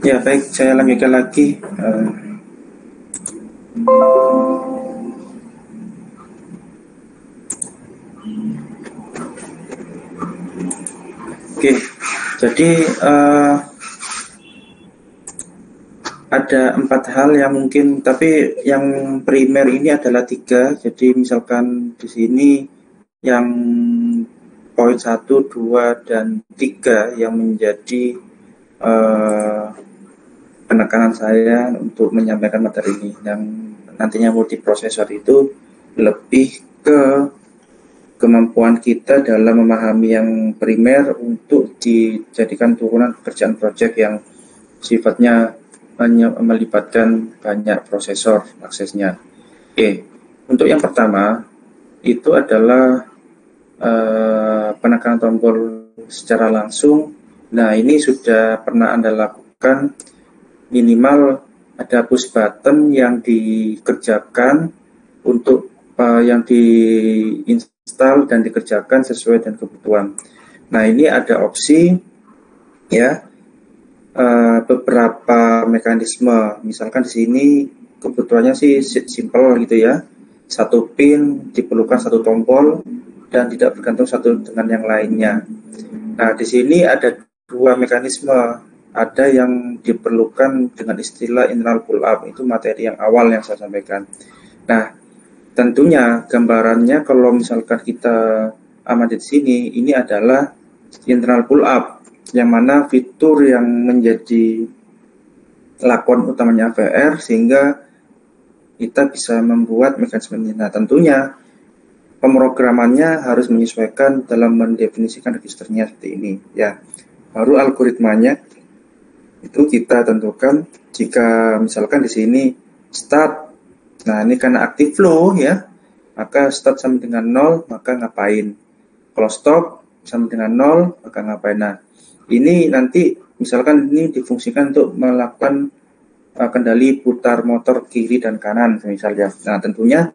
Ya, baik, saya lanjutkan lagi. Oke, jadi ada 4 hal yang mungkin, tapi yang primer ini adalah 3. Jadi misalkan di sini yang poin 1, 2, dan 3 yang menjadi penekanan saya untuk menyampaikan materi ini, yang nantinya multiprosesor itu lebih ke kemampuan kita dalam memahami yang primer untuk dijadikan turunan pekerjaan proyek yang sifatnya melibatkan banyak prosesor aksesnya. Oke, untuk yang pertama itu adalah penekanan tombol secara langsung. Nah, ini sudah pernah Anda lakukan, minimal ada push button yang dikerjakan untuk yang diinstal dan dikerjakan sesuai dengan kebutuhan. Nah, ini ada opsi ya, beberapa mekanisme. Misalkan di sini kebutuhannya sih simple gitu ya, satu pin diperlukan satu tombol dan tidak bergantung satu dengan yang lainnya. Nah, di sini ada 2 mekanisme. Ada yang diperlukan dengan istilah internal pull up, itu materi yang awal yang saya sampaikan. Nah, tentunya gambarannya kalau misalkan kita amati di sini, ini adalah internal pull up, yang mana fitur yang menjadi lakon utamanya AVR sehingga kita bisa membuat mekanisme ini. Nah, tentunya pemrogramannya harus menyesuaikan dalam mendefinisikan registernya seperti ini ya. Baru algoritmanya itu kita tentukan. Jika misalkan di sini start, nah ini karena active flow ya, maka start sama dengan 0, maka ngapain. Kalau stop sama dengan 0, maka ngapain. Nah, ini nanti misalkan ini difungsikan untuk melakukan kendali putar motor kiri dan kanan misalnya. Nah, tentunya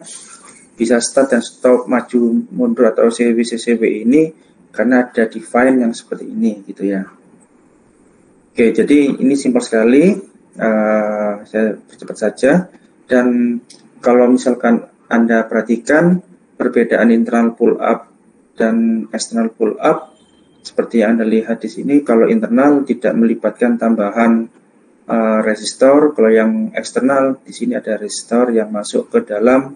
bisa start dan stop, maju mundur atau CW ini karena ada define yang seperti ini gitu ya. Oke, jadi ini simpel sekali. Saya percepat saja. Dan kalau misalkan Anda perhatikan perbedaan internal pull up dan external pull up, seperti yang Anda lihat di sini, kalau internal tidak melibatkan tambahan resistor, kalau yang eksternal di sini ada resistor yang masuk ke dalam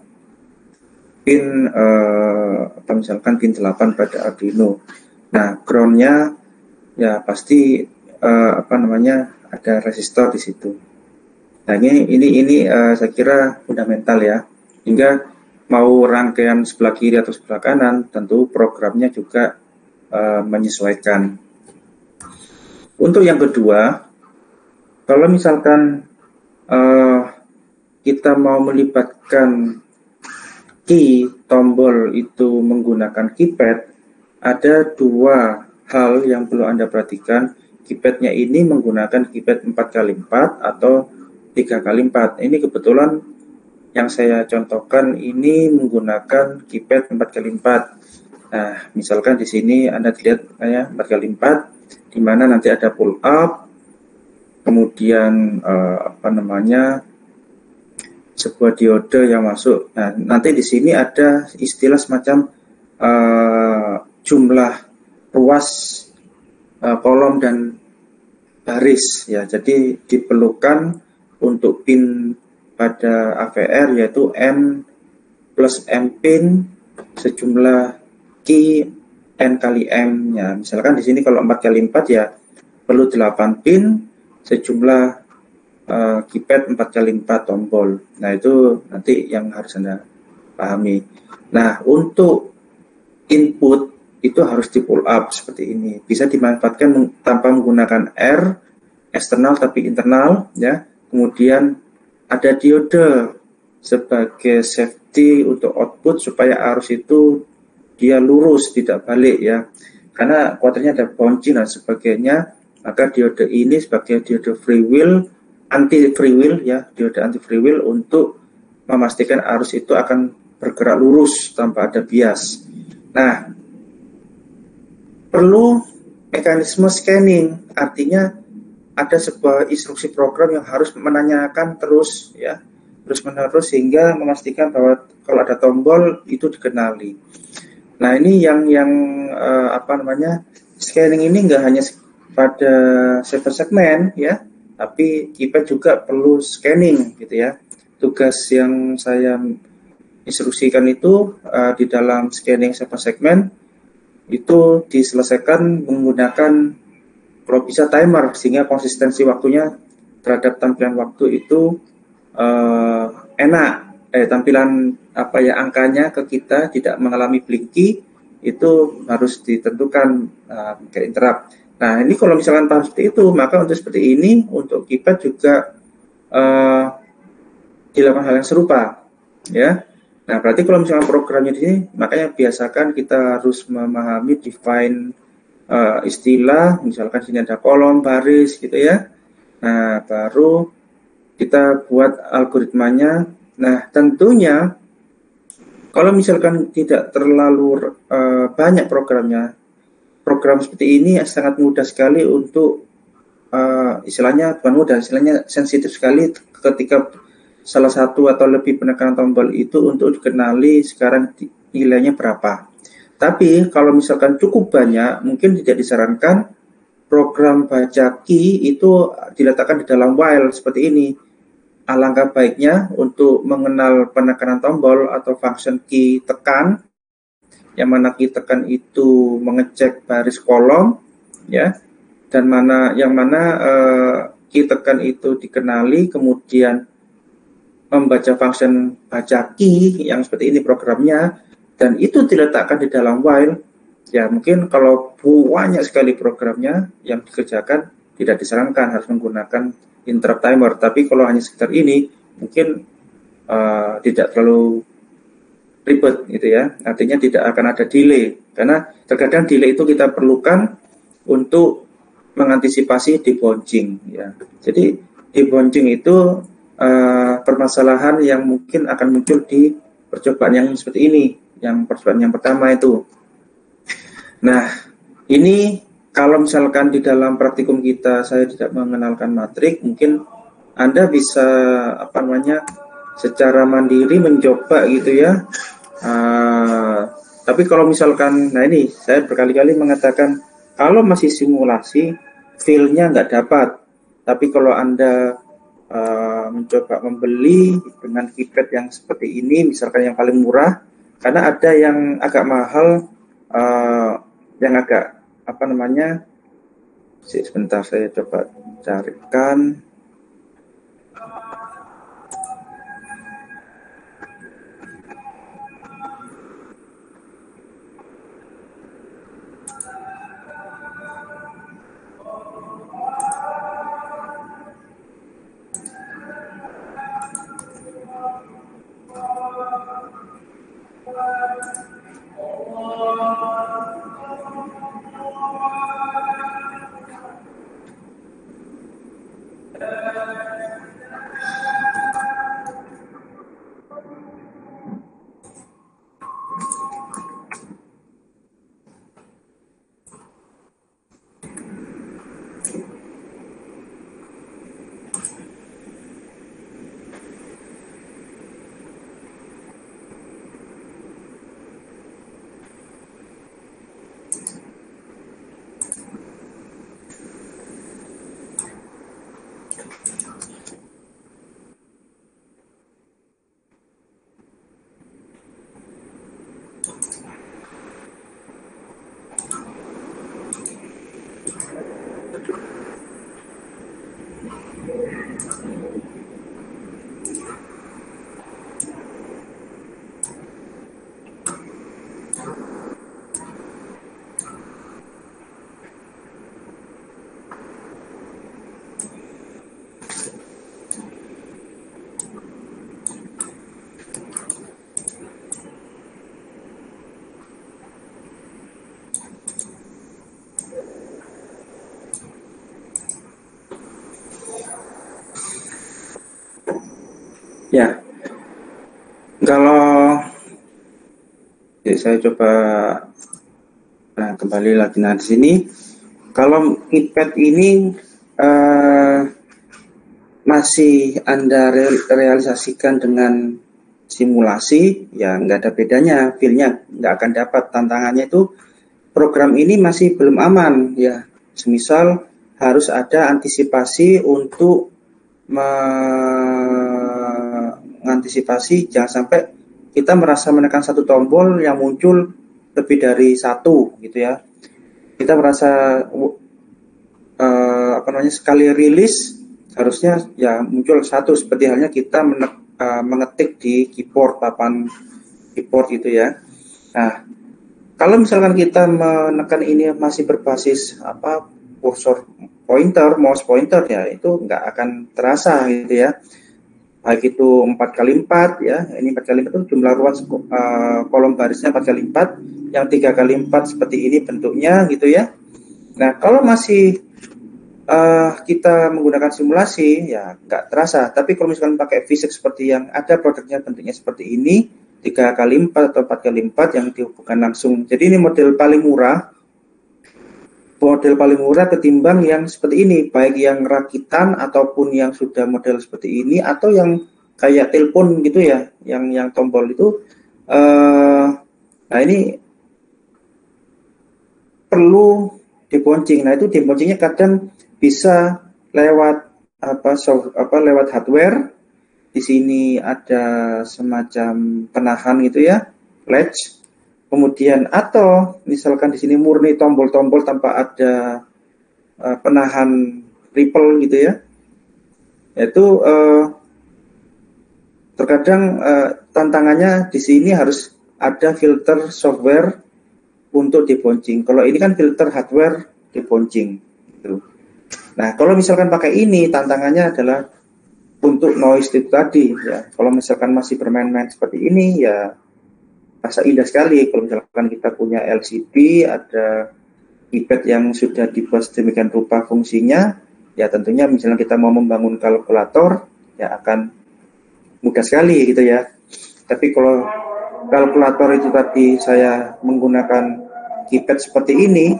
pin misalkan pin 8 pada Arduino. Nah, groundnya ya pasti ada resistor di situ. Nah, ini saya kira fundamental ya. Hingga mau rangkaian sebelah kiri atau sebelah kanan, tentu programnya juga menyesuaikan. Untuk yang kedua, kalau misalkan kita mau melibatkan key tombol itu menggunakan keypad, ada 2 hal yang perlu Anda perhatikan. Keypadnya ini menggunakan keypad 4x4 atau 3x4. Ini kebetulan yang saya contohkan ini menggunakan keypad 4x4. Nah, misalkan di sini Anda lihat ya 4x4, di mana nanti ada pull up, kemudian sebuah diode yang masuk. Nah, nanti di sini ada istilah semacam jumlah ruas kolom dan baris ya. Jadi diperlukan untuk pin pada AVR yaitu N plus M pin sejumlah key N kali M ya. Misalkan di sini kalau 4x4 ya perlu 8 pin sejumlah keypad 4x4 tombol. Nah, itu nanti yang harus Anda pahami. Nah, untuk input itu harus di pull up seperti ini. Bisa dimanfaatkan tanpa menggunakan R eksternal tapi internal ya. Kemudian ada diode sebagai safety untuk output supaya arus itu dia lurus tidak balik ya. Karena kuadratnya ada bouncing dan sebagainya, maka diode ini sebagai diode free wheel, anti free wheel ya, diode anti free wheel untuk memastikan arus itu akan bergerak lurus tanpa ada bias. Nah, perlu mekanisme scanning, artinya ada sebuah instruksi program yang harus menanyakan terus ya, terus-menerus, sehingga memastikan bahwa kalau ada tombol itu dikenali. Nah, ini yang scanning ini nggak hanya pada server segmen ya, tapi kita juga perlu scanning gitu ya. Tugas yang saya instruksikan itu di dalam scanning server segmen itu diselesaikan menggunakan kalau bisa timer, sehingga konsistensi waktunya terhadap tampilan waktu itu enak. Tampilan angkanya ke kita tidak mengalami blinky, itu harus ditentukan kayak interrupt. Nah, ini kalau misalkan paham seperti itu, maka untuk seperti ini untuk kita juga dilakukan hal yang serupa ya. Nah, berarti kalau misalkan programnya di sini, makanya biasakan kita harus memahami define istilah, misalkan sini ada kolom, baris gitu ya. Nah, baru kita buat algoritmanya. Nah, tentunya kalau misalkan tidak terlalu banyak programnya, program seperti ini sangat mudah sekali untuk istilahnya bukan mudah, istilahnya sensitif sekali ketika salah satu atau lebih penekanan tombol itu untuk dikenali sekarang nilainya berapa. Tapi kalau misalkan cukup banyak, mungkin tidak disarankan program baca key itu diletakkan di dalam while seperti ini. Alangkah baiknya untuk mengenal penekanan tombol atau function key tekan, yang mana key tekan itu mengecek baris kolom ya, dan yang mana key tekan itu dikenali, kemudian membaca function baca key yang seperti ini programnya, dan itu diletakkan di dalam while. Ya, mungkin kalau banyak sekali programnya yang dikerjakan, tidak disarankan harus menggunakan interrupt timer. Tapi kalau hanya sekitar ini, mungkin tidak terlalu ribet gitu ya. Artinya tidak akan ada delay, karena terkadang delay itu kita perlukan untuk mengantisipasi debouncing ya. Jadi debouncing itu permasalahan yang mungkin akan muncul di percobaan yang seperti ini, yang percobaan yang pertama itu. Nah, ini kalau misalkan di dalam praktikum kita saya tidak mengenalkan matrik, mungkin Anda bisa secara mandiri mencoba gitu ya. Tapi kalau misalkan, nah ini saya berkali-kali mengatakan kalau masih simulasi, feel-nya nggak dapat. Tapi kalau Anda mencoba membeli dengan keypad yang seperti ini, misalkan yang paling murah, karena ada yang agak mahal, yang agak sebentar saya coba carikan. Ya, kalau saya coba kembali lagi. Nah, di sini kalau keypad ini eh, masih Anda realisasikan dengan simulasi, ya nggak ada bedanya, feel-nya nggak akan dapat. Tantangannya itu program ini masih belum aman, ya. Semisal harus ada antisipasi untuk mengantisipasi jangan sampai kita merasa menekan satu tombol yang muncul lebih dari satu, gitu ya. Kita merasa sekali rilis harusnya ya muncul satu, seperti halnya kita mengetik di keyboard, papan keyboard gitu ya. Nah, kalau misalkan kita menekan ini masih berbasis kursor pointer, mouse pointer, ya itu nggak akan terasa gitu ya. Baik itu 4x4 ya, ini 4x4 itu jumlah ruas kolom barisnya 4x4, yang 3x4 seperti ini bentuknya gitu ya. Nah, kalau masih kita menggunakan simulasi, ya nggak terasa. Tapi kalau misalkan pakai fisik seperti yang ada produknya bentuknya seperti ini, 3x4 atau 4x4 yang dihubungkan langsung. Jadi ini model paling murah ketimbang yang seperti ini, baik yang rakitan ataupun yang sudah model seperti ini, atau yang kayak telepon gitu ya, yang tombol itu. Nah ini perlu diboncing. Nah itu diboncingnya kadang bisa lewat lewat hardware. Di sini ada semacam penahan gitu ya, latch. Kemudian atau misalkan di sini murni tombol-tombol tanpa ada penahan ripple gitu ya. Itu terkadang tantangannya di sini harus ada filter software untuk diboncing. Kalau ini kan filter hardware diboncing gitu. Nah, kalau misalkan pakai ini, tantangannya adalah untuk noise itu tadi ya. Kalau misalkan masih bermain-main seperti ini, ya rasa indah sekali. Kalau misalkan kita punya LCD, ada keypad yang sudah dibuat sedemikian rupa fungsinya, ya tentunya misalnya kita mau membangun kalkulator, ya akan mudah sekali gitu ya. Tapi kalau kalkulator itu tadi saya menggunakan keypad seperti ini,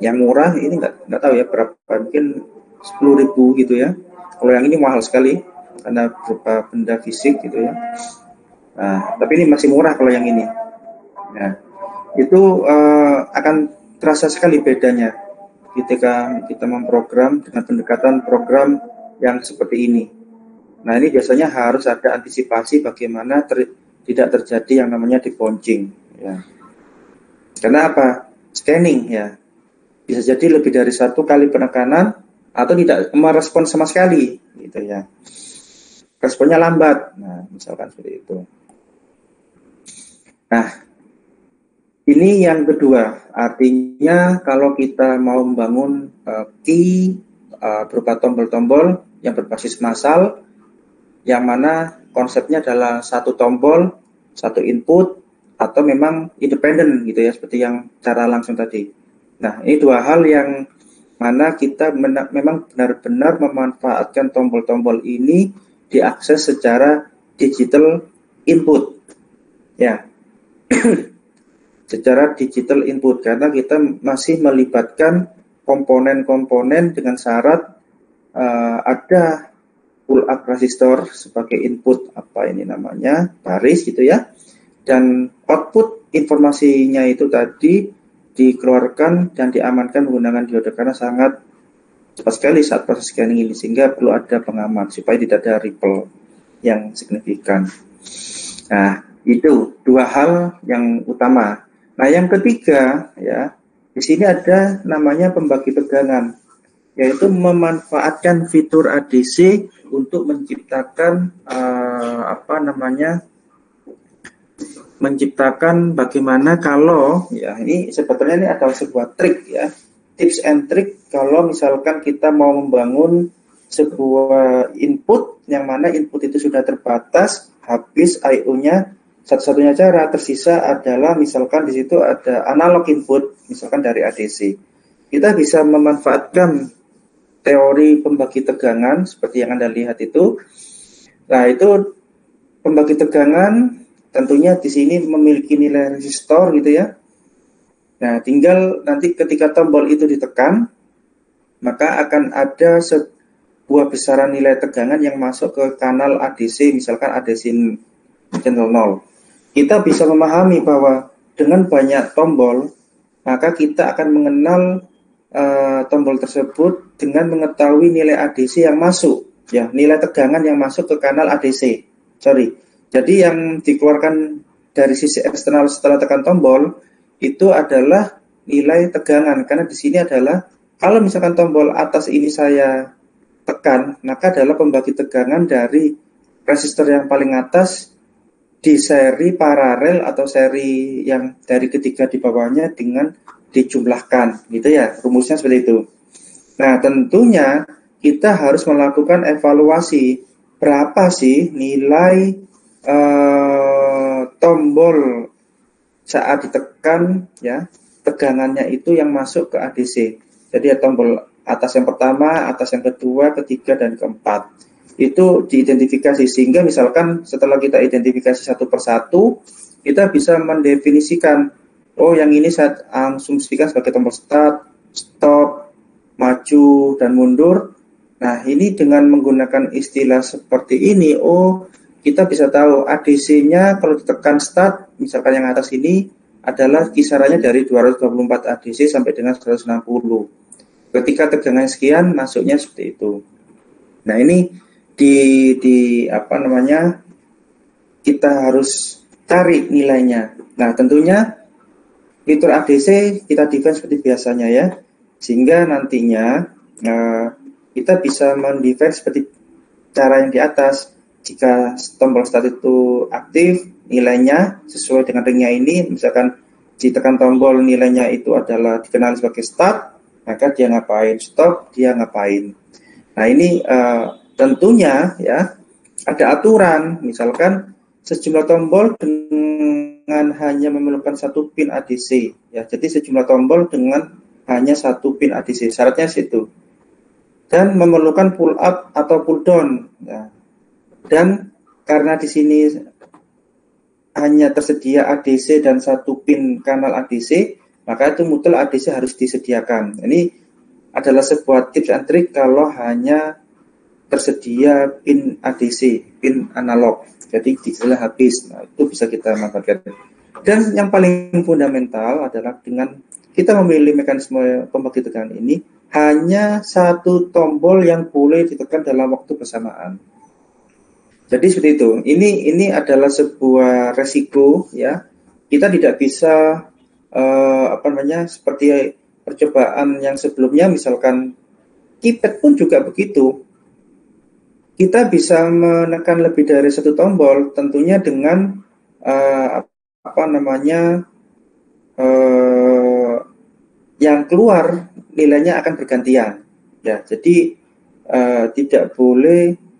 yang murah ini nggak tahu ya berapa, mungkin 10.000 gitu ya. Kalau yang ini mahal sekali karena berupa benda fisik gitu ya. Nah, tapi ini masih murah kalau yang ini. Nah, itu akan terasa sekali bedanya ketika kita memprogram dengan pendekatan program yang seperti ini. Nah, ini biasanya harus ada antisipasi bagaimana tidak terjadi yang namanya diboncing. Ya. Karena apa? Scanning ya. Bisa jadi lebih dari satu kali penekanan atau tidak merespon sama sekali, gitu ya. Responnya lambat. Nah, misalkan seperti itu. Nah, ini yang kedua. Artinya kalau kita mau membangun key berupa tombol-tombol yang berbasis massal, yang mana konsepnya adalah satu tombol, satu input, atau memang independen gitu ya, seperti yang cara langsung tadi. Nah, ini dua hal yang mana kita memang benar-benar memanfaatkan tombol-tombol ini diakses secara digital input. Ya, secara digital input, karena kita masih melibatkan komponen-komponen dengan syarat ada pull up resistor sebagai input baris gitu ya, dan output informasinya itu tadi dikeluarkan dan diamankan menggunakan diode karena sangat cepat sekali saat proses scanning ini, sehingga perlu ada pengamat supaya tidak ada ripple yang signifikan. Nah, itu dua hal yang utama. Nah, yang ketiga ya, di sini ada namanya pembagi tegangan, yaitu memanfaatkan fitur ADC untuk menciptakan menciptakan bagaimana kalau ya, ini sebetulnya ini adalah sebuah trik ya, tips and trick kalau misalkan kita mau membangun sebuah input yang mana input itu sudah terbatas, habis I/O-nya, satu-satunya cara tersisa adalah misalkan di situ ada analog input, misalkan dari ADC. Kita bisa memanfaatkan teori pembagi tegangan seperti yang Anda lihat itu. Nah, itu pembagi tegangan tentunya di sini memiliki nilai resistor gitu ya. Nah, tinggal nanti ketika tombol itu ditekan, maka akan ada sebuah besaran nilai tegangan yang masuk ke kanal ADC, misalkan ADC channel 0. Kita bisa memahami bahwa dengan banyak tombol, maka kita akan mengenal tombol tersebut dengan mengetahui nilai ADC yang masuk, ya, nilai tegangan yang masuk ke kanal ADC. Jadi yang dikeluarkan dari sisi eksternal setelah tekan tombol itu adalah nilai tegangan, karena di sini adalah kalau misalkan tombol atas ini saya tekan, maka adalah pembagi tegangan dari resistor yang paling atas di seri paralel atau seri yang dari ketiga di bawahnya dengan dijumlahkan, gitu ya, rumusnya seperti itu. Nah, tentunya kita harus melakukan evaluasi berapa sih nilai tombol saat ditekan, ya, tegangannya itu yang masuk ke ADC. Jadi ya, tombol atas yang pertama, atas yang kedua, ketiga, dan keempat itu diidentifikasi, sehingga misalkan setelah kita identifikasi satu persatu, kita bisa mendefinisikan, oh yang ini saya asumsikan sebagai tombol start, stop, maju, dan mundur. Nah, ini dengan menggunakan istilah seperti ini, oh kita bisa tahu ADC-nya kalau ditekan start, misalkan yang atas ini adalah kisarannya dari 224 ADC sampai dengan 160. Ketika tegangan sekian, masuknya seperti itu. Nah, ini kita harus cari nilainya. Nah, tentunya fitur ADC kita define seperti biasanya, ya, sehingga nantinya kita bisa mendefine seperti cara yang di atas. Jika tombol start itu aktif, nilainya sesuai dengan ringnya ini, misalkan ditekan tombol nilainya itu adalah dikenal sebagai start, maka dia ngapain, stop, dia ngapain. Nah, ini tentunya, ya, ada aturan, misalkan sejumlah tombol dengan hanya memerlukan satu pin ADC, ya, jadi sejumlah tombol dengan hanya satu pin ADC, syaratnya situ, dan memerlukan pull up atau pull down, ya. Dan karena di sini hanya tersedia ADC dan satu pin kanal ADC, maka itu mutlak ADC harus disediakan. Ini adalah sebuah tips and trick kalau hanya tersedia pin ADC, pin analog. Jadi digital habis. Nah, itu bisa kita manfaatkan. Dan yang paling fundamental adalah dengan kita memilih mekanisme pembagi tegangan ini, hanya satu tombol yang boleh ditekan dalam waktu bersamaan. Jadi seperti itu. Ini adalah sebuah resiko, ya. Kita tidak bisa seperti percobaan yang sebelumnya, misalkan keypad pun juga begitu. Kita bisa menekan lebih dari satu tombol, tentunya dengan yang keluar nilainya akan bergantian, ya. Jadi tidak boleh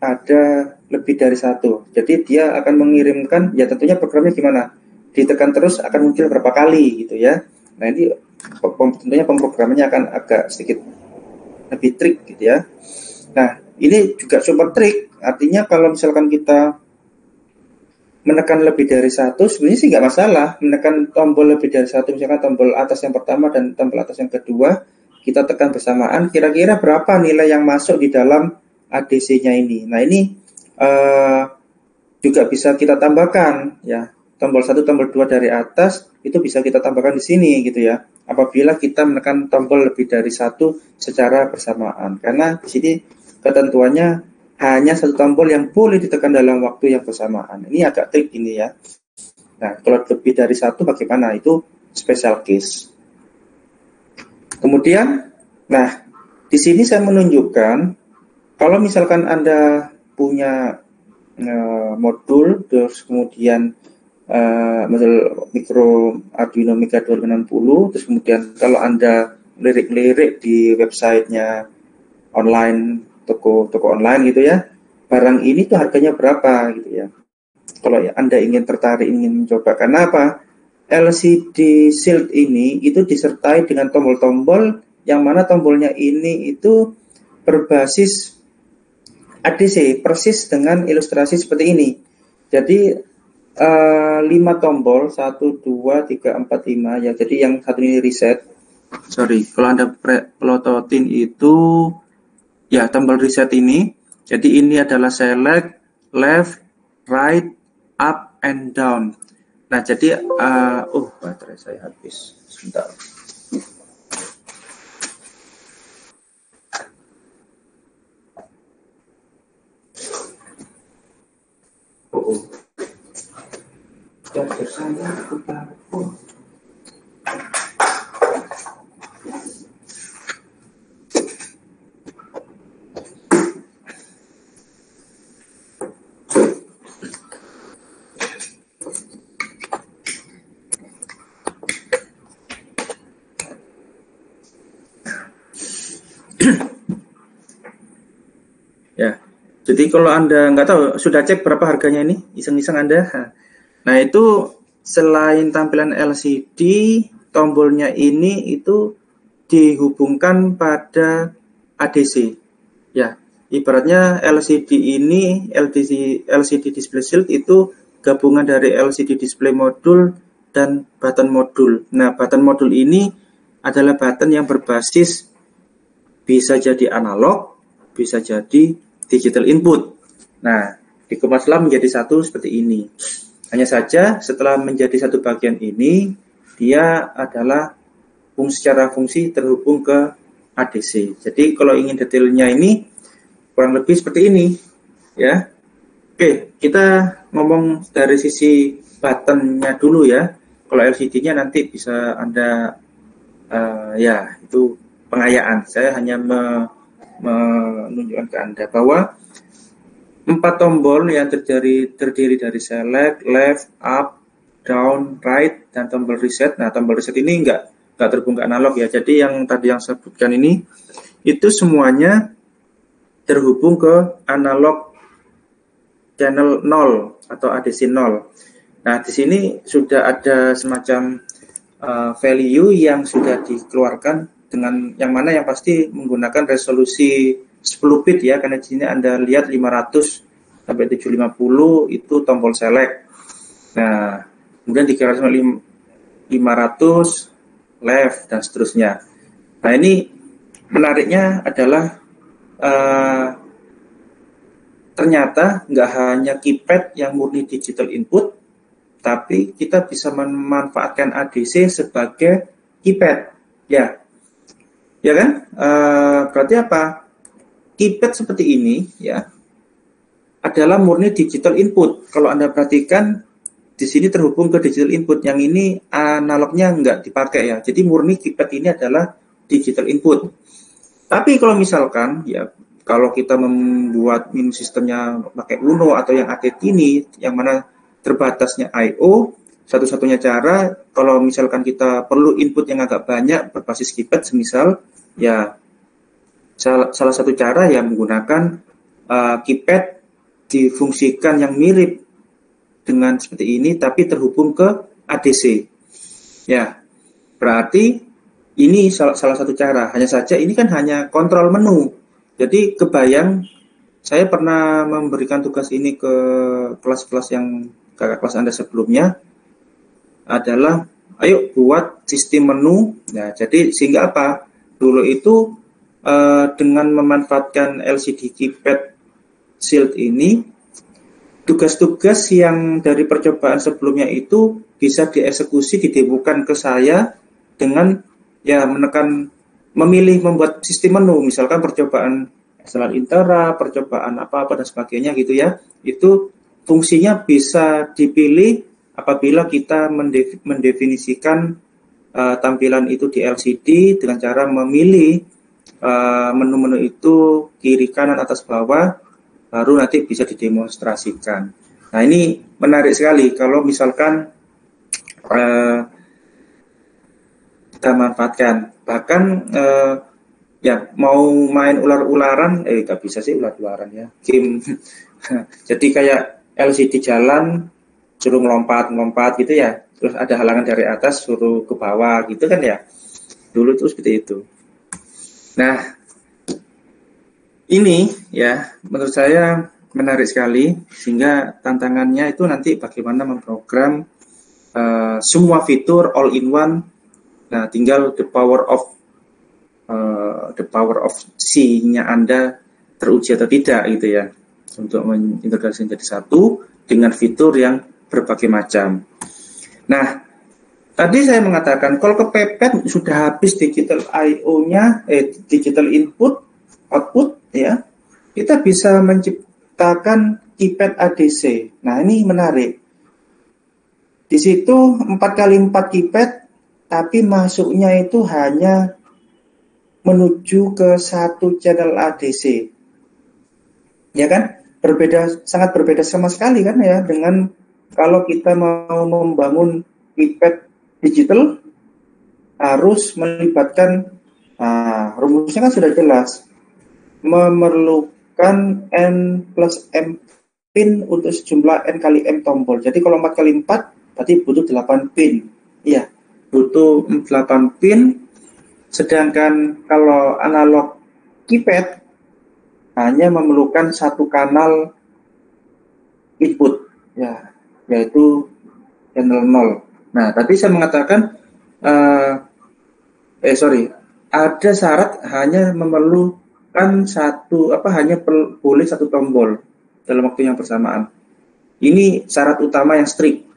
ada lebih dari satu. Jadi dia akan mengirimkan, ya tentunya programnya gimana, ditekan terus akan muncul berapa kali, gitu ya. Nah, ini tentunya pemrogramannya akan agak sedikit lebih trik, gitu ya. Nah, ini juga super trik, artinya kalau misalkan kita menekan lebih dari satu, sebenarnya sih nggak masalah. Menekan tombol lebih dari satu, misalkan tombol atas yang pertama dan tombol atas yang kedua, kita tekan bersamaan, kira-kira berapa nilai yang masuk di dalam ADC-nya ini. Nah, ini juga bisa kita tambahkan, ya. Tombol 1, tombol 2 dari atas itu bisa kita tambahkan di sini, gitu ya. Apabila kita menekan tombol lebih dari satu secara bersamaan. Karena di sini ketentuannya hanya satu tombol yang boleh ditekan dalam waktu yang bersamaan. Ini agak trik ini, ya. Nah, kalau lebih dari satu bagaimana? Itu special case. Kemudian, nah, di sini saya menunjukkan kalau misalkan Anda punya modul, terus kemudian modul micro Arduino Mega 2060, terus kemudian kalau Anda lirik-lirik di websitenya online, toko online, gitu ya, barang ini tuh harganya berapa, gitu ya. Kalau Anda ingin tertarik, ingin mencoba, karena apa? LCD Shield ini itu disertai dengan tombol-tombol yang mana tombolnya ini itu berbasis ADC, persis dengan ilustrasi seperti ini. Jadi 5 tombol, 1, 2, 3, 4, 5, ya. Jadi yang satu ini reset. sorry, kalau Anda pelototin itu ya tombol reset ini. Jadi ini adalah select, left, right, up, and down. Nah, jadi baterai saya habis. Sebentar. Charger saya ya. Jadi kalau Anda nggak tahu, sudah cek berapa harganya ini? Iseng-iseng Anda. Nah, itu selain tampilan LCD, tombolnya ini itu dihubungkan pada ADC. Ya, ibaratnya LCD ini, LCD Display Shield itu gabungan dari LCD Display Module dan button modul. Nah, button modul ini adalah button yang berbasis bisa jadi analog, bisa jadi digital input. Nah, dikemaslah menjadi satu seperti ini. Hanya saja setelah menjadi satu bagian ini, dia adalah secara fungsi terhubung ke ADC. Jadi kalau ingin detailnya ini kurang lebih seperti ini, ya. Oke, kita ngomong dari sisi buttonnya dulu ya. Kalau LCD-nya nanti bisa Anda ya itu pengayaan. Saya hanya menunjukkan ke Anda bahwa 4 tombol yang terdiri dari select, left, up, down, right, dan tombol reset. Nah, tombol reset ini enggak terhubung ke analog ya. Jadi yang tadi yang saya sebutkan ini itu semuanya terhubung ke analog channel 0 atau ADC 0. Nah, di sini sudah ada semacam value yang sudah dikeluarkan dengan yang mana yang pasti menggunakan resolusi 10 bit ya, karena di sini Anda lihat 500 sampai 750 itu tombol select. Nah, kemudian dikira 500 left dan seterusnya. Nah, ini menariknya adalah ternyata nggak hanya keypad yang murni digital input, tapi kita bisa memanfaatkan ADC sebagai keypad, ya kan? Berarti apa? Keypad seperti ini, ya, adalah murni digital input. Kalau Anda perhatikan, di sini terhubung ke digital input, yang ini analognya nggak dipakai ya. Jadi murni keypad ini adalah digital input. Tapi kalau misalkan, ya, kalau kita membuat sistemnya pakai Uno atau yang ATT ini, yang mana terbatasnya I/O, satu-satunya cara kalau misalkan kita perlu input yang agak banyak berbasis keypad, semisal ya salah satu cara ya menggunakan keypad difungsikan yang mirip dengan seperti ini tapi terhubung ke ADC. Ya, berarti ini salah satu cara. Hanya saja ini kan hanya kontrol menu. Jadi kebayang saya pernah memberikan tugas ini ke kelas-kelas yang kakak kelas Anda sebelumnya, adalah ayo buat sistem menu. Nah, jadi sehingga apa? Dulu itu dengan memanfaatkan LCD keypad Shield ini, tugas-tugas yang dari percobaan sebelumnya itu bisa dieksekusi, didemokan ke saya dengan ya memilih membuat sistem menu, misalkan percobaan Excel Intera, percobaan apa-apa dan sebagainya gitu ya. Itu fungsinya bisa dipilih apabila kita mendefinisikan tampilan itu di LCD dengan cara memilih menu-menu itu kiri, kanan, atas, bawah, baru nanti bisa didemonstrasikan. Nah, ini menarik sekali kalau misalkan kita manfaatkan. Bahkan ya mau main ular-ularan, nggak bisa sih ular-ularan ya, game. Jadi kayak LCD jalan, suruh ngelompat gitu ya, terus ada halangan dari atas, suruh ke bawah gitu kan ya. Dulu itu seperti itu. Nah, ini ya menurut saya menarik sekali, sehingga tantangannya itu nanti bagaimana memprogram semua fitur all in one Nah, tinggal the power of C-nya Anda teruji atau tidak gitu ya, untuk mengintegrasi menjadi satu dengan fitur yang berbagai macam. Nah, tadi saya mengatakan kalau kepepet sudah habis digital I/O-nya, digital input, output ya, kita bisa menciptakan keypad ADC. Nah, ini menarik. Di situ 4x4 keypad, tapi masuknya itu hanya menuju ke satu channel ADC. Ya kan? Sangat berbeda sama sekali kan ya, dengan kalau kita mau membangun keypad digital harus melibatkan, rumusnya kan sudah jelas, memerlukan N plus M pin untuk sejumlah N kali M tombol. Jadi kalau 4x4 berarti butuh 8 pin. Iya, butuh 8 pin. Sedangkan kalau analog keypad hanya memerlukan satu kanal input, ya, yaitu channel 0. Nah, tadi saya mengatakan, ada syarat hanya memerlukan boleh satu tombol dalam waktu yang bersamaan. Ini syarat utama yang strict.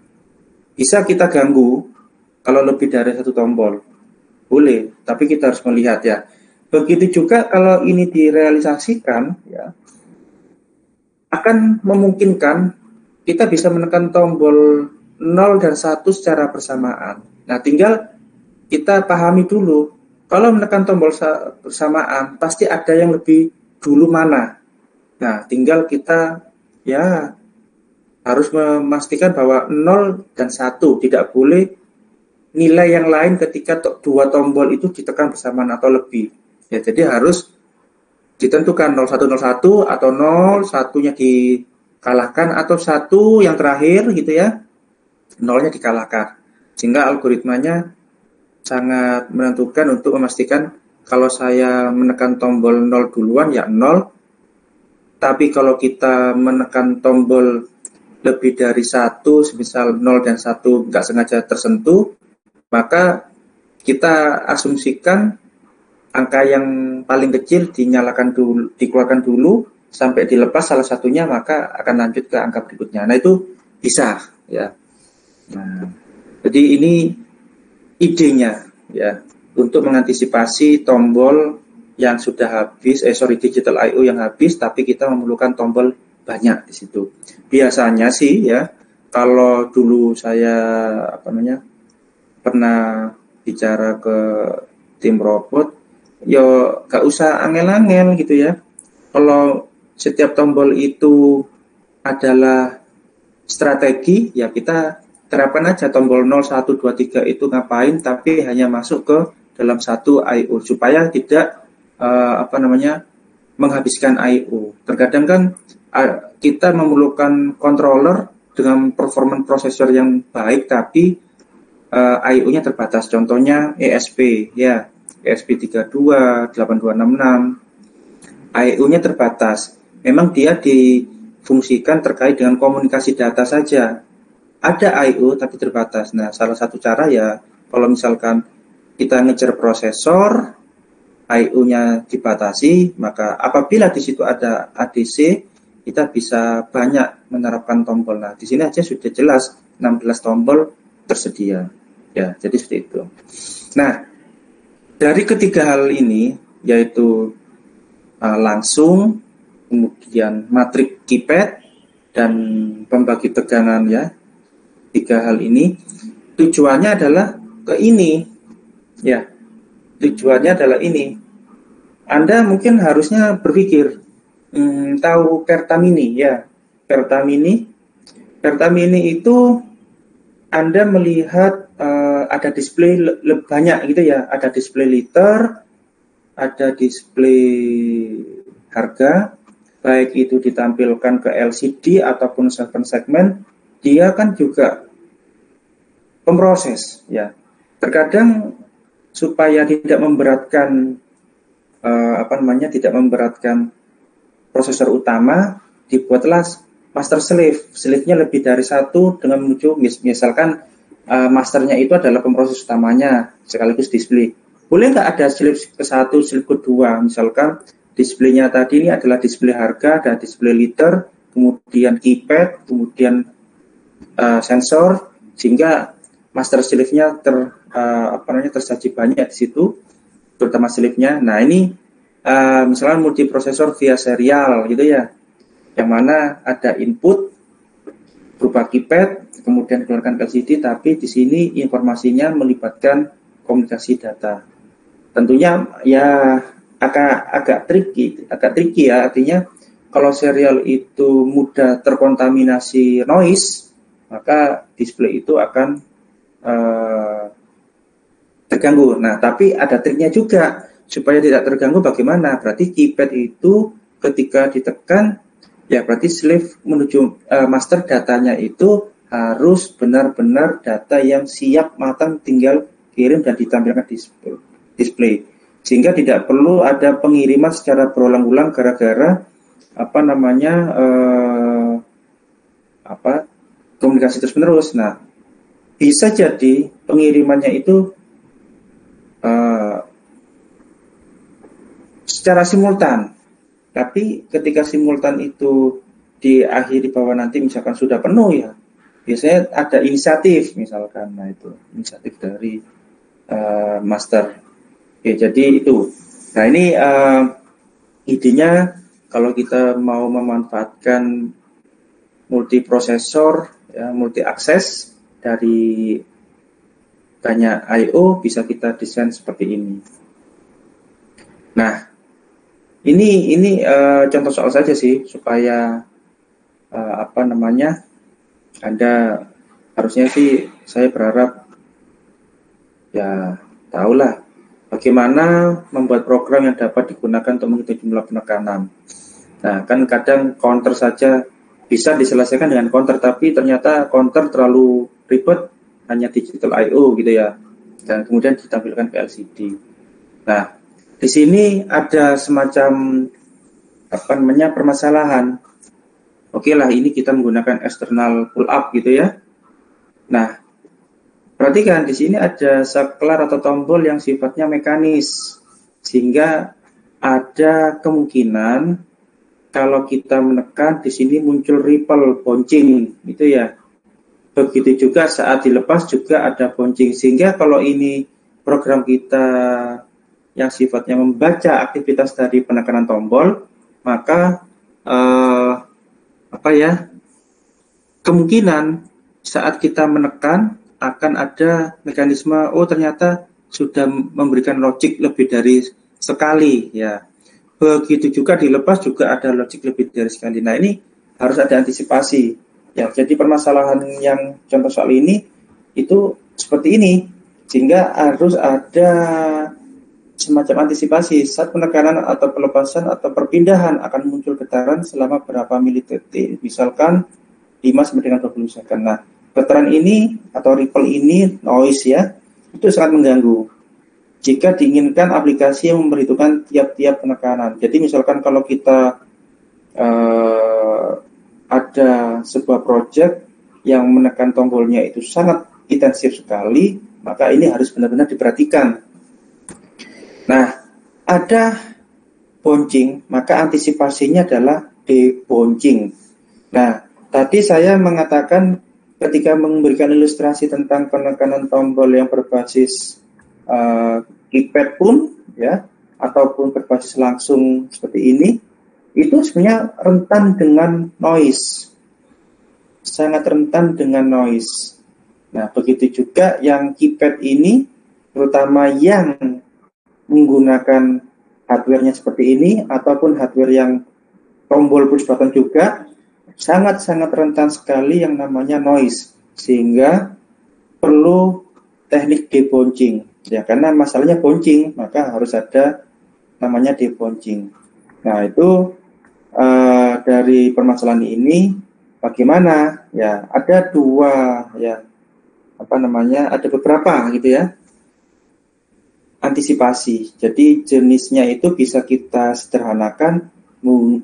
Bisa kita ganggu kalau lebih dari satu tombol. Boleh, tapi kita harus melihat ya. Begitu juga kalau ini direalisasikan ya, akan memungkinkan kita bisa menekan tombol 0 dan 1 secara bersamaan. Nah, tinggal kita pahami dulu, kalau menekan tombol bersamaan pasti ada yang lebih dulu mana. Nah, tinggal kita ya harus memastikan bahwa 0 dan 1 tidak boleh nilai yang lain ketika dua tombol itu ditekan bersamaan atau lebih. Ya, jadi harus ditentukan 0101 atau 01-nya dikalahkan atau 1 yang terakhir gitu ya, 0-nya dikalahkan. Sehingga algoritmanya sangat menentukan untuk memastikan kalau saya menekan tombol 0 duluan ya 0. Tapi kalau kita menekan tombol lebih dari 1, semisal 0 dan 1 nggak sengaja tersentuh, maka kita asumsikan angka yang paling kecil dikeluarkan dulu sampai dilepas salah satunya, maka akan lanjut ke angka berikutnya. Nah, itu bisa ya. Nah, jadi ini idenya ya, untuk mengantisipasi tombol yang sudah habis, digital I/O yang habis, tapi kita memerlukan tombol banyak di situ. Biasanya sih ya, kalau dulu saya pernah bicara ke tim robot, yo gak usah angel-angel gitu ya. Kalau setiap tombol itu adalah strategi, ya kita terapkan aja tombol 0, 1, 2, 3 itu ngapain, tapi hanya masuk ke dalam satu I/O supaya tidak menghabiskan I/O. Terkadang kan kita memerlukan controller dengan performance prosesor yang baik, tapi I/O-nya terbatas. Contohnya ESP ya, ESP32, 8266, I/O-nya terbatas. Memang dia difungsikan terkait dengan komunikasi data saja. Ada I/O tapi terbatas. Nah, salah satu cara ya, kalau misalkan kita ngejar prosesor, I/O-nya dibatasi, maka apabila di situ ada ADC, kita bisa banyak menerapkan tombol. Nah, di sini aja sudah jelas 16 tombol tersedia. Ya, jadi seperti itu. Nah, dari ketiga hal ini, yaitu langsung, kemudian matrik keypad, dan pembagi tegangan ya, tiga hal ini tujuannya adalah ke ini ya, tujuannya adalah ini. Anda mungkin harusnya berpikir, tahu Pertamini ya, Pertamini itu Anda melihat ada display banyak gitu ya, ada display liter, ada display harga, baik itu ditampilkan ke LCD ataupun segmen, dia kan juga pemroses ya. Terkadang supaya tidak memberatkan prosesor utama, dibuatlah master slave. Slave-nya lebih dari satu dengan menuju misalkan masternya itu adalah pemroses utamanya sekaligus display. Boleh nggak ada slip ke-1, slip ke-2? Misalkan displaynya tadi ini adalah display harga, ada display liter, kemudian keypad, kemudian sensor, sehingga master slip-nya tersaji banyak di situ, terutama slip-nya. Nah ini misalnya multiprosesor via serial gitu ya, yang mana ada input berupa keypad, kemudian keluarkan LCD, tapi di sini informasinya melibatkan komunikasi data. Tentunya ya agak tricky ya, artinya kalau serial itu mudah terkontaminasi noise, maka display itu akan terganggu. Nah, tapi ada triknya juga supaya tidak terganggu. Bagaimana? Berarti keypad itu ketika ditekan, ya berarti slave menuju master datanya itu harus benar-benar data yang siap matang, tinggal kirim dan ditampilkan display. Sehingga tidak perlu ada pengiriman secara berulang-ulang gara-gara komunikasi terus-menerus. Nah, bisa jadi pengirimannya itu secara simultan. Tapi ketika simultan itu diakhiri bahwa nanti misalkan sudah penuh ya, biasanya ada inisiatif misalkan. Nah itu inisiatif dari master. Oke, jadi itu. Nah ini idenya kalau kita mau memanfaatkan multiprosesor, ya, multi akses dari banyak I/O, bisa kita desain seperti ini. Nah, ini contoh soal saja sih supaya Anda harusnya sih saya berharap ya tahulah bagaimana membuat program yang dapat digunakan untuk menghitung jumlah penekanan. Nah, kan kadang counter saja bisa diselesaikan dengan counter, tapi ternyata counter terlalu ribet, hanya digital I/O gitu ya, dan kemudian ditampilkan ke LCD. Nah, di sini ada semacam permasalahan. Oke lah, ini kita menggunakan external pull up gitu ya. Nah, perhatikan di sini ada saklar atau tombol yang sifatnya mekanis, sehingga ada kemungkinan kalau kita menekan di sini muncul ripple bouncing gitu ya. Begitu juga saat dilepas juga ada bouncing, sehingga kalau ini program kita yang sifatnya membaca aktivitas dari penekanan tombol, maka kemungkinan saat kita menekan akan ada mekanisme, oh ternyata sudah memberikan logic lebih dari sekali ya. Begitu juga dilepas juga ada logic lebih dari sekali. Nah ini harus ada antisipasi ya. Jadi permasalahan yang contoh soal ini itu seperti ini, sehingga harus ada semacam antisipasi saat penekanan atau pelepasan atau perpindahan akan muncul getaran selama berapa milidetik, misalkan 5 sampai dengan 20 second. Nah, getaran ini atau ripple ini, noise ya, itu sangat mengganggu jika diinginkan aplikasi yang memperhitungkan tiap-tiap penekanan. Jadi misalkan kalau kita ada sebuah project yang menekan tombolnya itu sangat intensif sekali, maka ini harus benar-benar diperhatikan. Nah, ada bouncing, maka antisipasinya adalah debouncing. Nah, tadi saya mengatakan ketika memberikan ilustrasi tentang penekanan tombol yang berbasis keypad pun ya, ataupun berbasis langsung seperti ini, itu sebenarnya rentan dengan noise, sangat rentan dengan noise. Nah, begitu juga yang keypad ini, terutama yang menggunakan hardware-nya seperti ini ataupun hardware yang tombol push button juga sangat-sangat rentan sekali yang namanya noise, sehingga perlu teknik debouncing ya, karena masalahnya bouncing maka harus ada namanya debouncing. Nah itu dari permasalahan ini bagaimana ya, ada dua ya ada beberapa gitu ya antisipasi. Jadi jenisnya itu bisa kita sederhanakan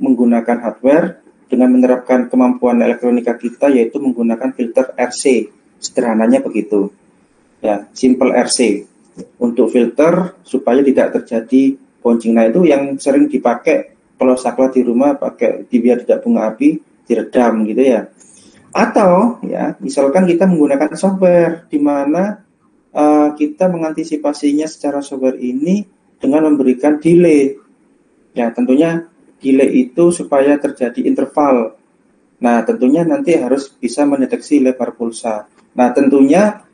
menggunakan hardware dengan menerapkan kemampuan elektronika kita, yaitu menggunakan filter RC. Sederhananya begitu. Ya, simple RC untuk filter supaya tidak terjadi bouncing. Nah, itu yang sering dipakai kalau saklar di rumah, pakai biar tidak bunga api, diredam gitu ya. Atau ya, misalkan kita menggunakan software di mana kita mengantisipasinya secara software ini dengan memberikan delay. Ya, tentunya delay itu supaya terjadi interval. Nah, tentunya nanti harus bisa mendeteksi lebar pulsa. Nah, tentunya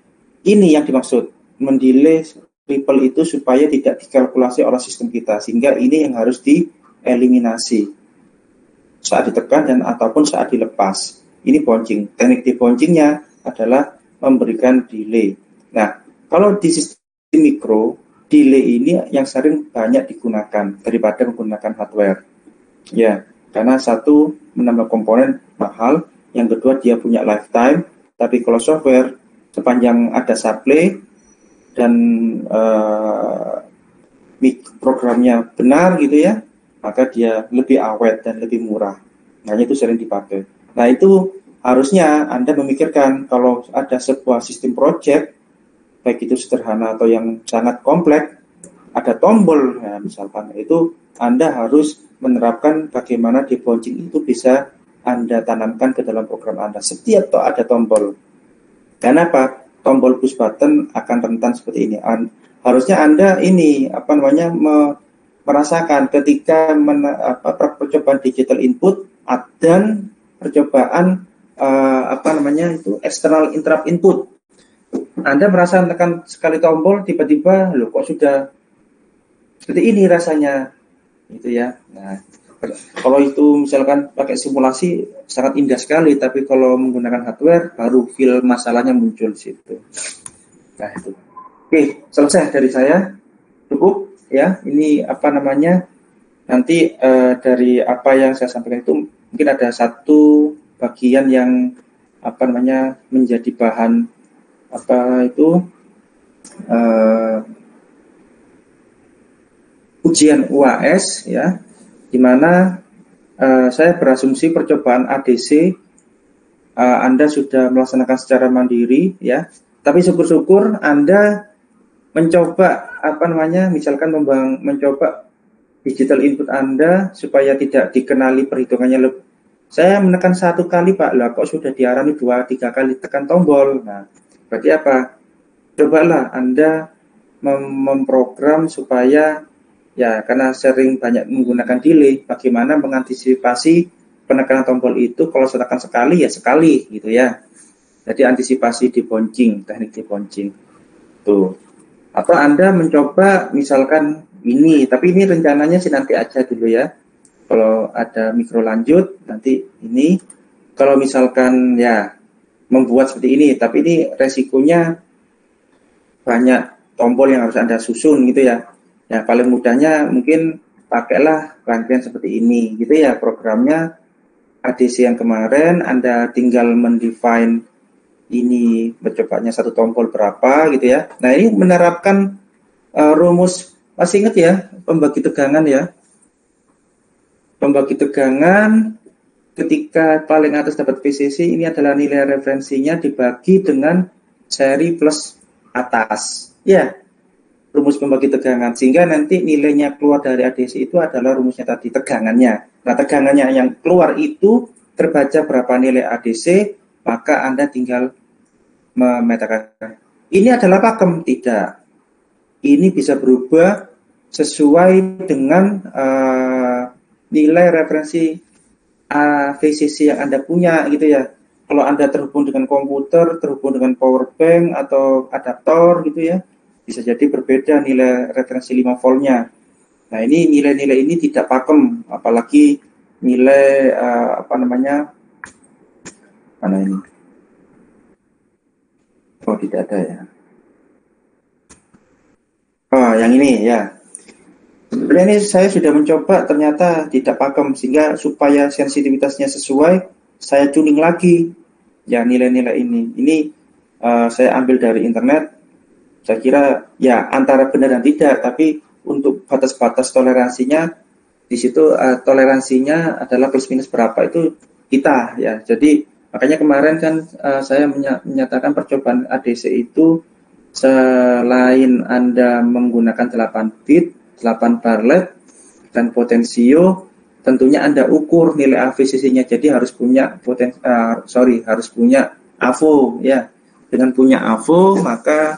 ini yang dimaksud, mendelay ripple itu supaya tidak dikalkulasi oleh sistem kita, sehingga ini yang harus dieliminasi saat ditekan dan ataupun saat dilepas. Ini bouncing. Teknik debouncingnya adalah memberikan delay. Nah, kalau di sistem mikro, delay ini yang sering banyak digunakan daripada menggunakan hardware. Ya, karena satu menambah komponen mahal, yang kedua dia punya lifetime, tapi kalau software sepanjang ada supply dan programnya benar gitu ya, maka dia lebih awet dan lebih murah. Makanya itu sering dipakai. Nah, itu harusnya Anda memikirkan kalau ada sebuah sistem project, baik itu sederhana atau yang sangat kompleks, ada tombol, ya, misalkan itu Anda harus menerapkan bagaimana debouncing itu bisa Anda tanamkan ke dalam program Anda. Setiap ada tombol. Kenapa? Tombol push button akan rentan seperti ini. Harusnya Anda ini merasakan ketika percobaan digital input dan percobaan external interrupt input. Anda merasa tekan sekali tombol, tiba-tiba loh kok sudah seperti ini rasanya, gitu ya. Nah, kalau itu misalkan pakai simulasi sangat indah sekali, tapi kalau menggunakan hardware baru feel masalahnya muncul di situ. Nah itu. Oke, selesai dari saya. Cukup ya. Ini nanti dari apa yang saya sampaikan itu mungkin ada satu bagian yang menjadi bahan ujian UAS ya, di mana saya berasumsi percobaan ADC Anda sudah melaksanakan secara mandiri ya, tapi syukur-syukur Anda mencoba misalkan mencoba digital input Anda supaya tidak dikenali perhitungannya lebih. Saya menekan 1 kali Pak, lah kok sudah diarani 2-3 kali tekan tombol. Nah, berarti apa? Cobalah Anda memprogram supaya ya, karena sering banyak menggunakan delay, bagaimana mengantisipasi penekanan tombol itu kalau saya tekan sekali ya sekali gitu ya. Jadi antisipasi debouncing, teknik debouncing. Tuh. Atau Anda mencoba misalkan ini, tapi ini rencananya sih nanti aja dulu ya. Kalau ada mikro lanjut nanti ini. Kalau misalkan ya membuat seperti ini, tapi ini resikonya banyak tombol yang harus Anda susun gitu ya. Ya paling mudahnya mungkin pakailah rangkaian seperti ini gitu ya, programnya ADC yang kemarin Anda tinggal mendefine ini percobanya 1 tombol berapa gitu ya. Nah ini menerapkan rumus, masih ingat ya, pembagi tegangan ya. Pembagi tegangan ketika paling atas dapat VCC, ini adalah nilai referensinya dibagi dengan seri plus atas. Ya, rumus pembagi tegangan, sehingga nanti nilainya keluar dari ADC itu adalah rumusnya tadi, tegangannya. Nah, tegangannya yang keluar itu terbaca berapa nilai ADC, maka Anda tinggal memetakan. Ini adalah pakem, tidak. Ini bisa berubah sesuai dengan nilai referensi VCC yang Anda punya gitu ya. Kalau Anda terhubung dengan komputer, terhubung dengan power bank atau adaptor gitu ya, bisa jadi berbeda nilai referensi 5 voltnya. Nah ini nilai-nilai ini tidak pakem, apalagi nilai mana ini? Oh tidak ada ya. Oh yang ini ya. Sebenarnya ini saya sudah mencoba, ternyata tidak pakem, sehingga supaya sensitivitasnya sesuai, saya tuning lagi ya nilai-nilai ini. Ini saya ambil dari internet. Saya kira ya antara benar dan tidak, tapi untuk batas-batas toleransinya di situ toleransinya adalah plus minus berapa itu kita ya. Jadi Makanya kemarin kan saya menyatakan percobaan ADC itu selain Anda menggunakan 8 bit, 8 barlet, dan potensio, tentunya Anda ukur nilai AVCC-nya. Jadi harus punya harus punya AVO ya. Dengan punya AVO maka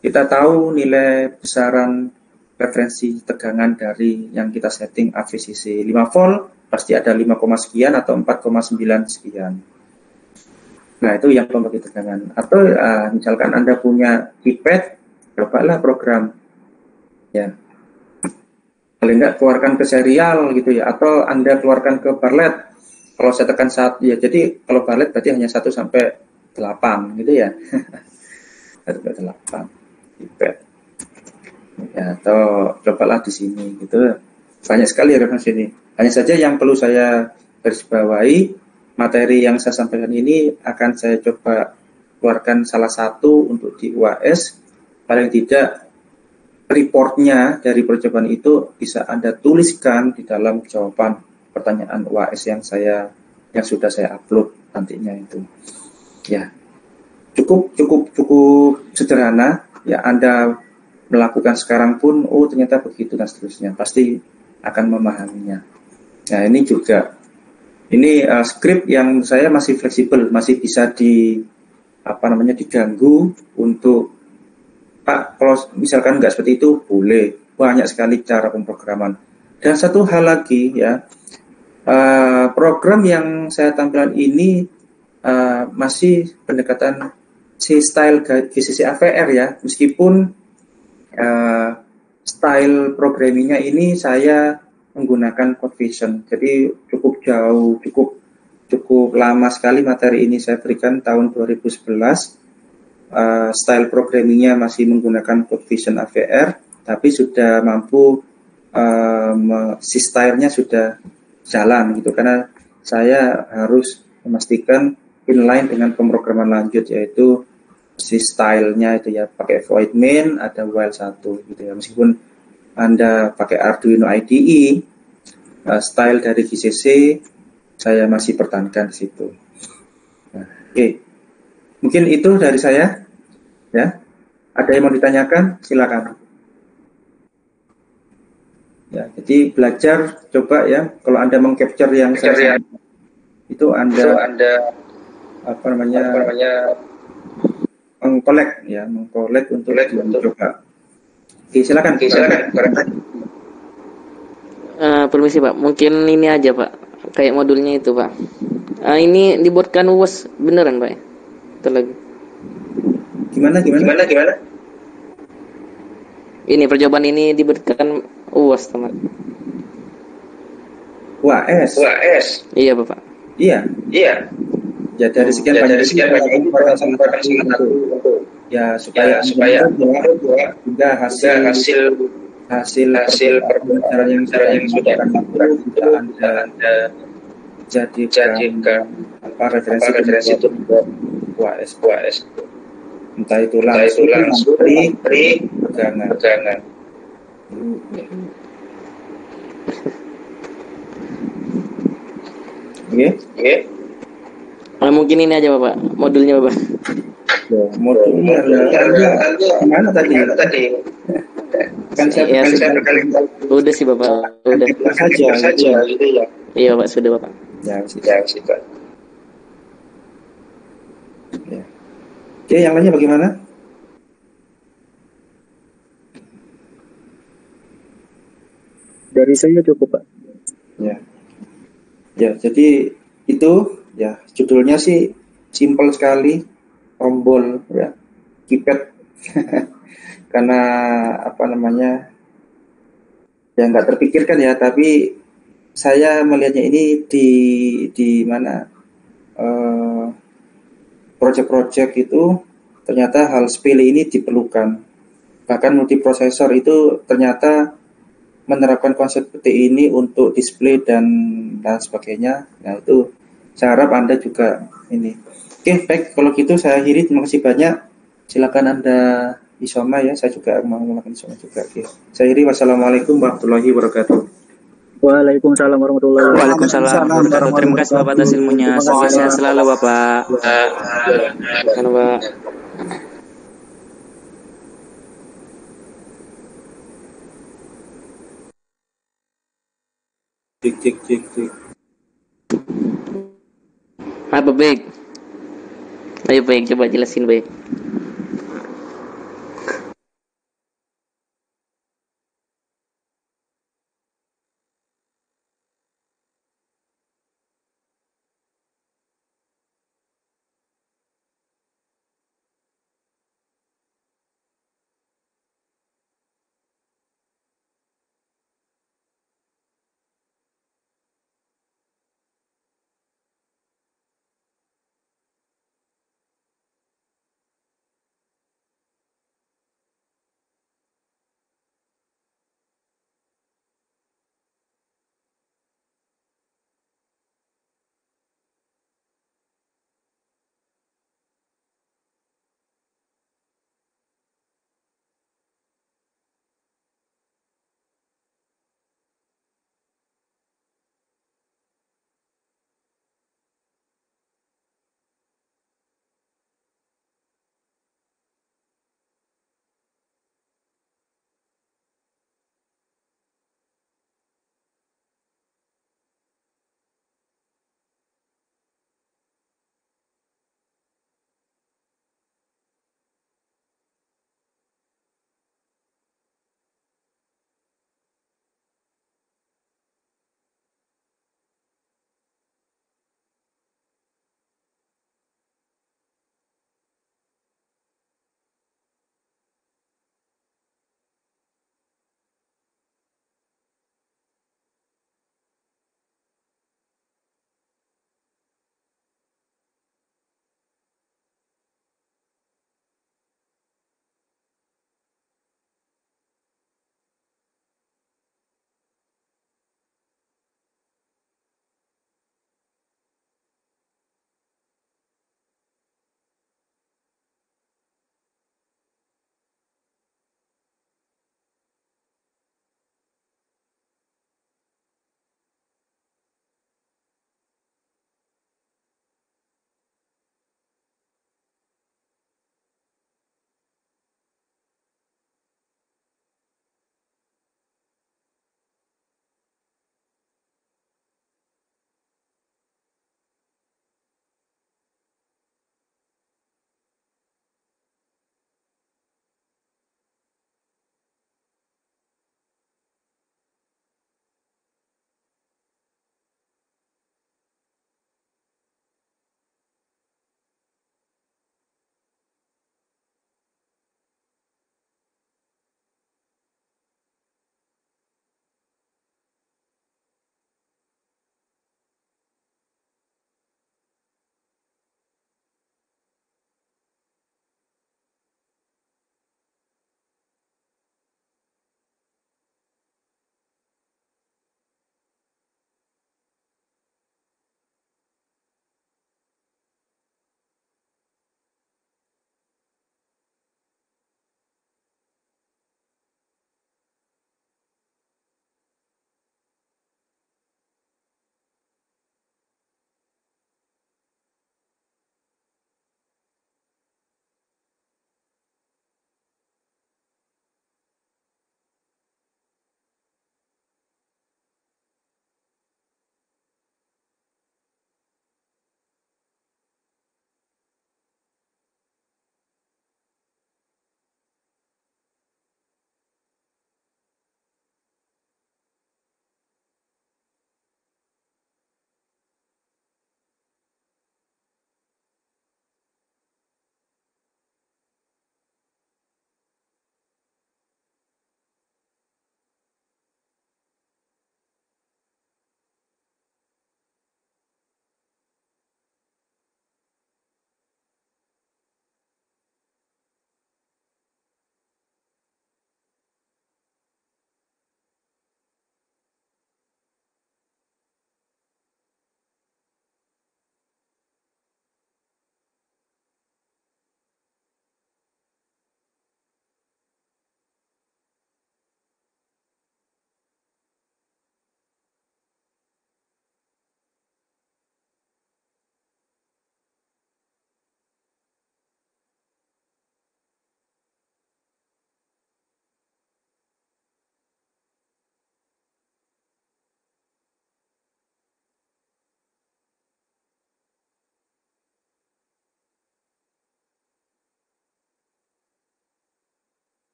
kita tahu nilai besaran referensi tegangan dari yang kita setting AVCC 5 volt pasti ada 5, sekian atau 4,9 sekian. Nah, itu yang pembagi tegangan. Atau misalkan Anda punya keypad, cobalah program. Ya. Paling enggak keluarkan ke serial gitu ya, atau Anda keluarkan ke barlet. Kalau saya tekan 1 ya, jadi kalau barlet berarti hanya 1 sampai 8 gitu ya. 1 sampai 8 keypad. Ya, atau cobalah di sini gitu. Banyak sekali referensi ini. Hanya saja yang perlu saya garis bawahi, materi yang saya sampaikan ini akan saya coba keluarkan salah satu untuk di UAS. Paling tidak reportnya dari percobaan itu bisa Anda tuliskan di dalam jawaban pertanyaan UAS yang sudah saya upload nantinya itu. Ya, cukup sederhana. Ya, Anda melakukan sekarang pun, oh ternyata begitu dan seterusnya, pasti akan memahaminya. Nah, ini juga skrip yang saya masih fleksibel, masih bisa diganggu untuk Pak, kalau misalkan nggak seperti itu boleh, banyak sekali cara pemrograman. Dan satu hal lagi ya, program yang saya tampilkan ini masih pendekatan style GCC AVR ya, meskipun style programmingnya ini saya menggunakan CodeVision. Jadi cukup jauh, cukup lama sekali materi ini saya berikan tahun 2011. Style programmingnya masih menggunakan CodeVision AVR, tapi sudah mampu si stylenya sudah jalan gitu, karena saya harus memastikan inline dengan pemrograman lanjut, yaitu si stylenya itu ya pakai void main, ada while 1 gitu ya. Meskipun Anda pakai Arduino IDE, style dari GCC saya masih pertahankan di situ. Nah, oke. Mungkin itu dari saya. Ya. Ada yang mau ditanyakan? Silakan. Ya, jadi belajar coba ya. Kalau Anda mengcapture yang saya itu Anda mengkolek untuk dicoba. Oke, silakan. Permisi Pak, mungkin ini aja Pak, kayak modulnya itu Pak. Ini dibuatkan UAS beneran Pak? Itu lagi. Gimana? Ini percobaan ini dibuatkan UAS teman. UAS. Iya Bapak. Iya. Ya dari sekian banyak itu ya supaya juga hasil pembelajaran yang sudah Anda jadikan referensi itu UAS. Entah itu langsung dari pegangan. Oke. Mungkin ini aja Bapak, modulnya Bapak. Ya, modulnya gimana tadi? Kan saya udah sih Bapak, udah. Saja gitu ya. Iya Pak, sudah Bapak. Ya, situ. Ya. Oke, yang lainnya bagaimana? Dari saya cukup Pak. Ya, jadi itu ya judulnya sih simpel sekali, tombol ya, keypad. Karena ya nggak terpikirkan ya, tapi saya melihatnya ini di mana project-project itu ternyata hal sepele ini diperlukan. Bahkan multiprosesor itu ternyata menerapkan konsep seperti ini untuk display dan sebagainya. Nah, itu saya harap Anda juga ini. Oke, baik. Kalau gitu saya akhiri. Terima kasih banyak. Silakan Anda isoma ya. Saya juga mau melakukan isoma juga. Oke. Saya akhiri. Wassalamualaikum warahmatullahi wabarakatuh. Waalaikumsalam warahmatullahi wabarakatuh. Waalaikumsalam warahmatullahi wabarakatuh. Terima kasih Bapak atas ilmunya. Semoga sehat selalu Bapak. Karena Pak. Cek. Apa baik? Ayo baik, coba jelasin baik.